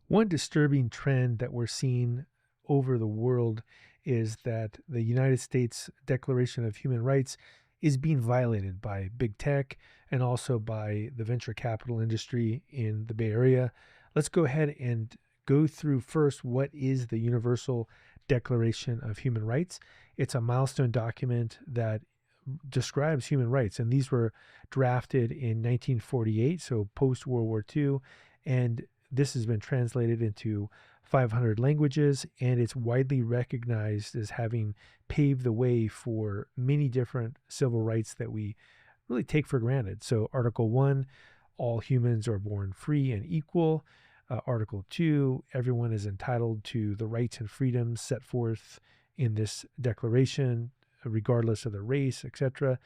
One disturbing trend that we're seeing over the world is that the United States Declaration of Human Rights is being violated by big tech and also by the venture capital industry in the Bay Area. Let's go ahead and go through first what is the Universal Declaration of Human Rights. It's a milestone document that describes human rights, and these were drafted in 1948, so post World War II, and this has been translated into 500 languages, and it's widely recognized as having paved the way for many different civil rights that we really take for granted. So, Article 1, all humans are born free and equal. Article 2, everyone is entitled to the rights and freedoms set forth in this declaration, regardless of their race, etc.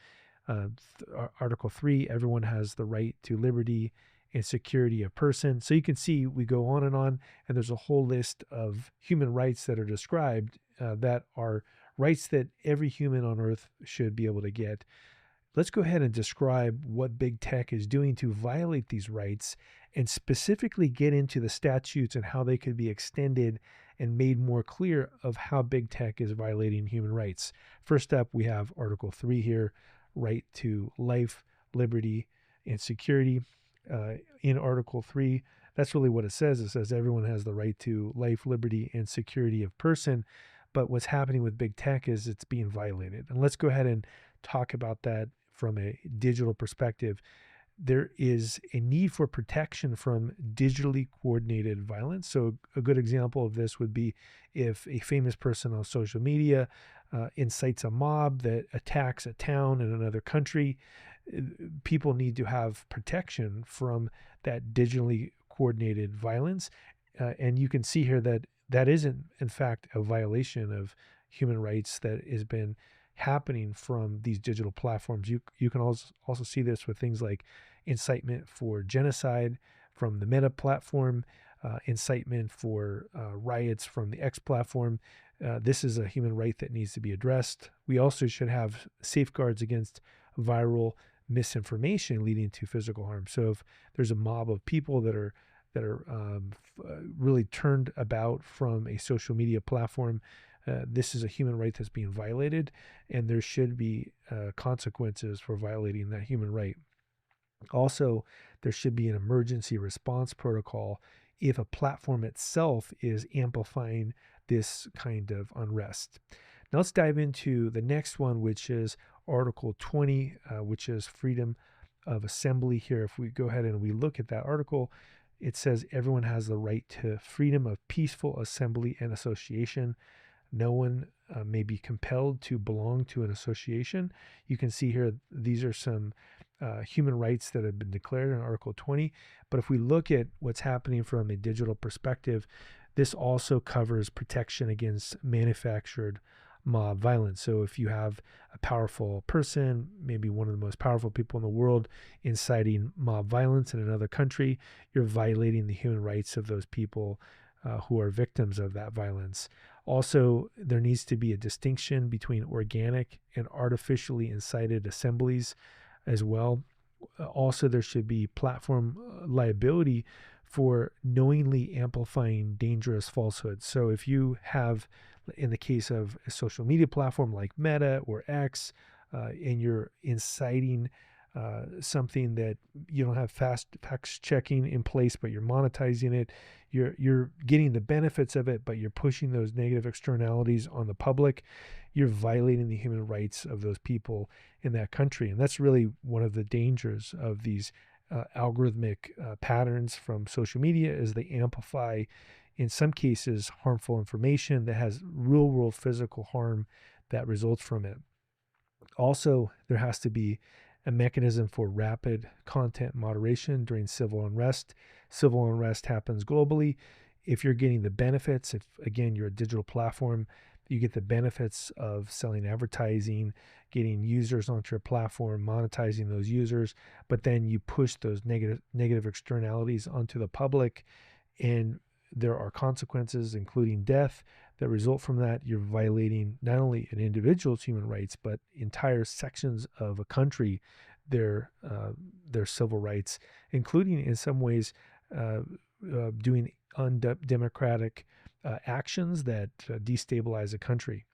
Article 3, everyone has the right to liberty and security of person. So you can see we go on, and there's a whole list of human rights that are described that are rights that every human on earth should be able to get. Let's go ahead and describe what big tech is doing to violate these rights and specifically get into the statutes and how they could be extended and made more clear of how big tech is violating human rights. First up, we have Article 3 here, right to life, liberty, and security. In Article 3, that's really what it says. It says everyone has the right to life, liberty, and security of person. But what's happening with big tech is it's being violated. And let's go ahead and talk about that from a digital perspective. There is a need for protection from digitally coordinated violence. So a good example of this would be if a famous person on social media incites a mob that attacks a town in another country. People need to have protection from that digitally coordinated violence. And you can see here that that isn't, in fact, a violation of human rights that has been happening from these digital platforms. You can also see this with things like incitement for genocide from the Meta platform, incitement for riots from the X platform. This is a human right that needs to be addressed. We also should have safeguards against viral misinformation leading to physical harm. So if there's a mob of people that are really turned about from a social media platform, this is a human right that's being violated, and there should be consequences for violating that human right. Also, there should be an emergency response protocol if a platform itself is amplifying this kind of unrest. Now let's dive into the next one, which is Article 20, which is freedom of assembly. Here, if we go ahead and we look at that article, it says everyone has the right to freedom of peaceful assembly and association. No one may be compelled to belong to an association. You can see here, these are some human rights that have been declared in Article 20. But if we look at what's happening from a digital perspective, this also covers protection against manufactured mob violence. So if you have a powerful person, maybe one of the most powerful people in the world, inciting mob violence in another country, you're violating the human rights of those people who are victims of that violence. Also, there needs to be a distinction between organic and artificially incited assemblies as well. Also, there should be platform liability for knowingly amplifying dangerous falsehoods. So if you have, in the case of a social media platform like Meta or X, and you're inciting something that you don't have fast fact checking in place, but you're monetizing it, you're getting the benefits of it, but you're pushing those negative externalities on the public, you're violating the human rights of those people in that country. And that's really one of the dangers of these algorithmic patterns from social media, is they amplify, in some cases, harmful information that has real world physical harm that results from it. Also, there has to be a mechanism for rapid content moderation during civil unrest. Civil unrest happens globally. If you're getting the benefits, if again you're a digital platform, you get the benefits of selling advertising, getting users onto your platform, monetizing those users, but then you push those negative externalities onto the public, and there are consequences, including death, that result from that. You're violating not only an individual's human rights, but entire sections of a country, their civil rights, including in some ways doing undemocratic actions that destabilize a country.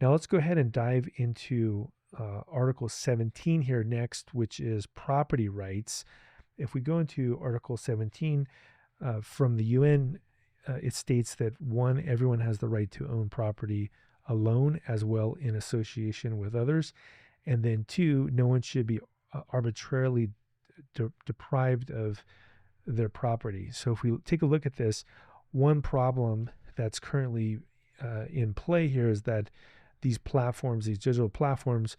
Now let's go ahead and dive into Article 17 here next, which is property rights. If we go into Article 17 from the UN, it states that one, everyone has the right to own property alone as well in association with others. And then two, no one should be arbitrarily deprived of their property. So if we take a look at this, one problem that's currently in play here is that these platforms, these digital platforms,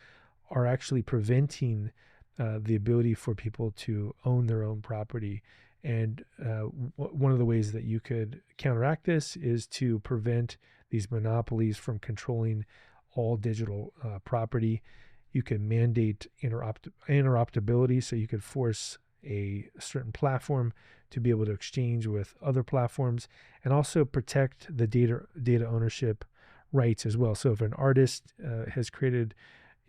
are actually preventing the ability for people to own their own property. And one of the ways that you could counteract this is to prevent these monopolies from controlling all digital property. You can mandate interoperability, so you could force a certain platform to be able to exchange with other platforms, and also protect the data ownership rights as well. So if an artist has created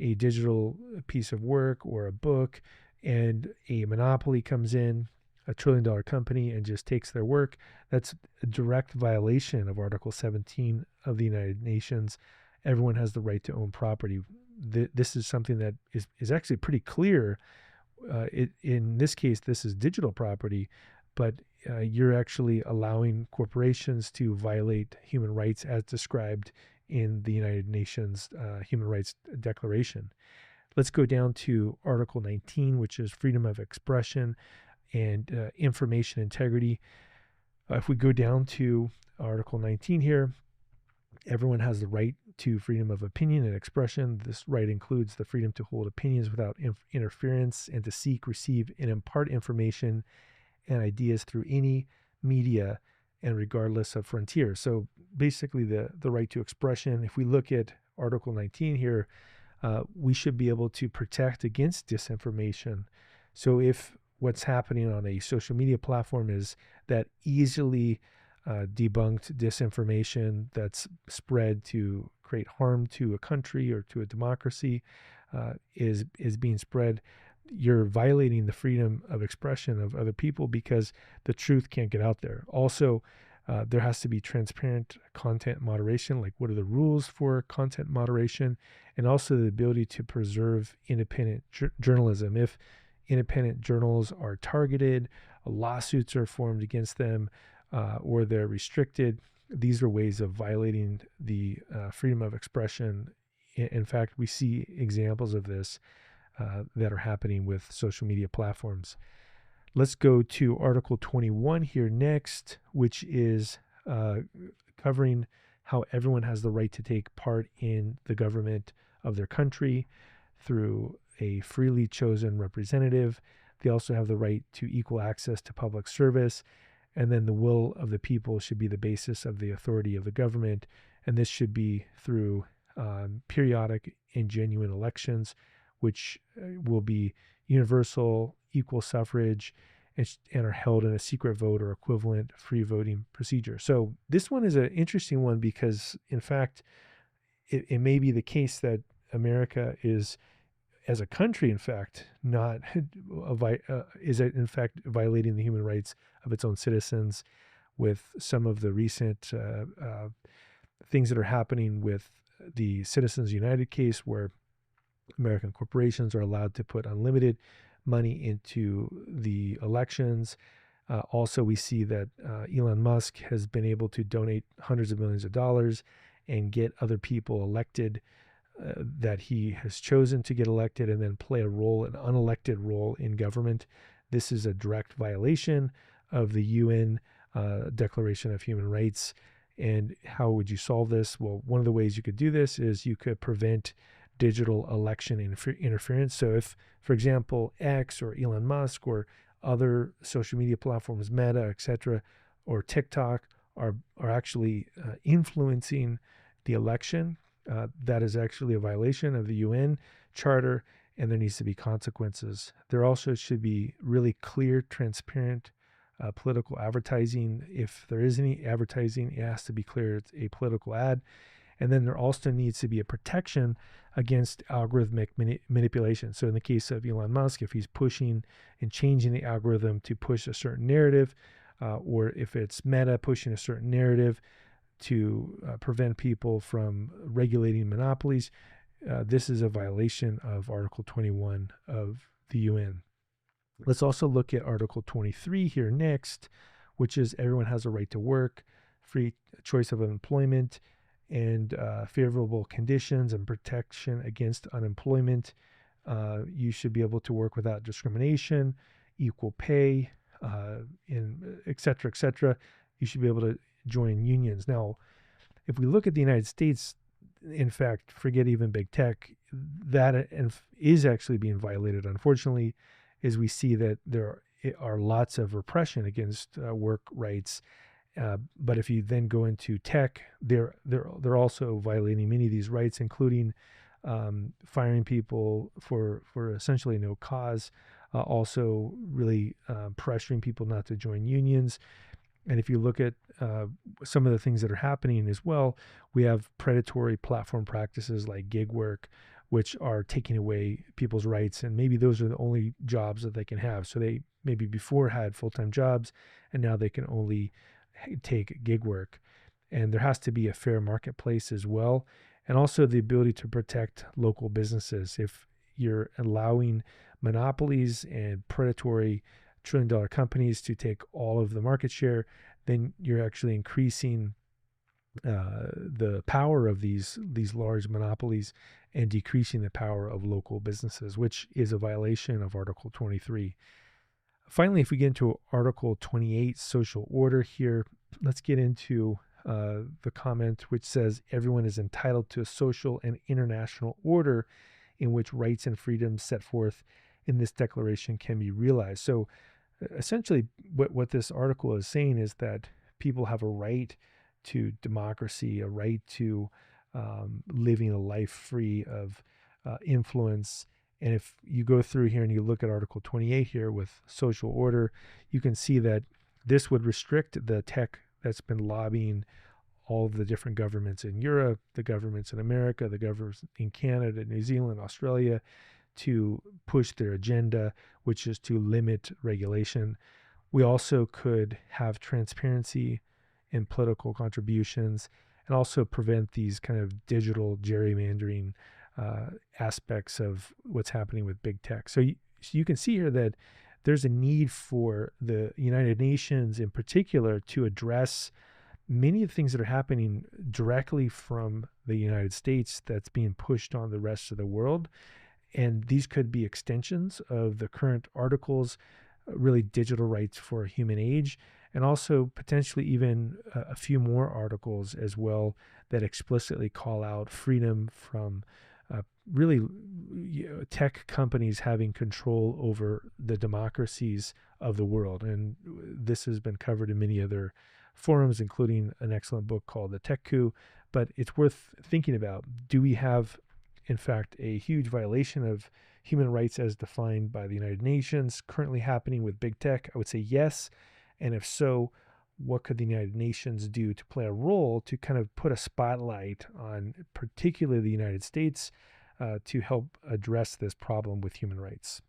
a digital piece of work or a book, and a monopoly comes in, $1 trillion company, and just takes their work, that's a direct violation of Article 17 of the United Nations. Everyone has the right to own property. This is something that is actually pretty clear. In this case, this is digital property, but you're actually allowing corporations to violate human rights as described in the United Nations Human Rights Declaration. Let's go down to Article 19, which is freedom of expression and information integrity. If we go down to Article 19 here, everyone has the right to freedom of opinion and expression. This right includes the freedom to hold opinions without interference and to seek, receive, and impart information and ideas through any media and regardless of frontier. So basically the right to expression. If we look at Article 19 here, we should be able to protect against disinformation. So if what's happening on a social media platform is that easily debunked disinformation that's spread to create harm to a country or to a democracy is being spread, you're violating the freedom of expression of other people because the truth can't get out there. Also, there has to be transparent content moderation, like what are the rules for content moderation, and also the ability to preserve independent journalism. If independent journals are targeted, lawsuits are formed against them, or they're restricted, these are ways of violating the freedom of expression. In fact, we see examples of this that are happening with social media platforms. Let's go to Article 21 here next, which is covering how everyone has the right to take part in the government of their country through a freely chosen representative. They also have the right to equal access to public service. And then the will of the people should be the basis of the authority of the government. And this should be through periodic and genuine elections, which will be universal, equal suffrage, and are held in a secret vote or equivalent free voting procedure. So this one is an interesting one because, in fact, it may be the case that America is, as a country, in fact, not is in fact violating the human rights of its own citizens with some of the recent things that are happening with the Citizens United case, where American corporations are allowed to put unlimited money into the elections. Also, we see that Elon Musk has been able to donate hundreds of millions of dollars and get other people elected that he has chosen to get elected, and then play a role, an unelected role in government. This is a direct violation of the UN Declaration of Human Rights. And how would you solve this? Well, one of the ways you could do this is you could prevent digital election interference. So if, for example, X or Elon Musk or other social media platforms, Meta, etc., or TikTok are actually influencing the election, that is actually a violation of the UN Charter, and there needs to be consequences. There also should be really clear, transparent political advertising. If there is any advertising, it has to be clear it's a political ad. And then there also needs to be a protection against algorithmic manipulation. So in the case of Elon Musk, if he's pushing and changing the algorithm to push a certain narrative, or if it's Meta pushing a certain narrative to prevent people from regulating monopolies, this is a violation of Article 21 of the UN. Let's also look at Article 23 here next, which is everyone has a right to work, free choice of employment, and favorable conditions and protection against unemployment. You should be able to work without discrimination, equal pay, et cetera, et cetera. You should be able to join unions. Now, if we look at the United States, in fact, forget even big tech, that is actually being violated, unfortunately, as we see that there are lots of repression against work rights. But if you then go into tech, they're also violating many of these rights, including firing people for essentially no cause, also really pressuring people not to join unions. And if you look at some of the things that are happening as well, we have predatory platform practices like gig work, which are taking away people's rights. And maybe those are the only jobs that they can have. So they maybe before had full-time jobs, and now they can only take gig work. And there has to be a fair marketplace as well. And also the ability to protect local businesses. If you're allowing monopolies and predatory trillion-dollar companies to take all of the market share, then you're actually increasing the power of these large monopolies and decreasing the power of local businesses, which is a violation of Article 23. Finally, if we get into Article 28, social order here, let's get into the comment which says everyone is entitled to a social and international order in which rights and freedoms set forth in this declaration can be realized. So essentially what this article is saying is that people have a right to democracy, a right to living a life free of influence. And if you go through here and you look at Article 28 here with social order, you can see that this would restrict the tech that's been lobbying all of the different governments in Europe, the governments in America, the governments in Canada, New Zealand, Australia, to push their agenda, which is to limit regulation. We also could have transparency in political contributions and also prevent these kind of digital gerrymandering aspects of what's happening with big tech. So you can see here that there's a need for the United Nations in particular to address many of the things that are happening directly from the United States that's being pushed on the rest of the world. And these could be extensions of the current articles, really digital rights for a human age, and also potentially even a few more articles as well that explicitly call out freedom from really tech companies having control over the democracies of the world. And this has been covered in many other forums, including an excellent book called The Tech Coup. But it's worth thinking about. Do we have, in fact, a huge violation of human rights as defined by the United Nations currently happening with big tech? I would say yes. And if so, what could the United Nations do to play a role to kind of put a spotlight on particularly the United States to help address this problem with human rights?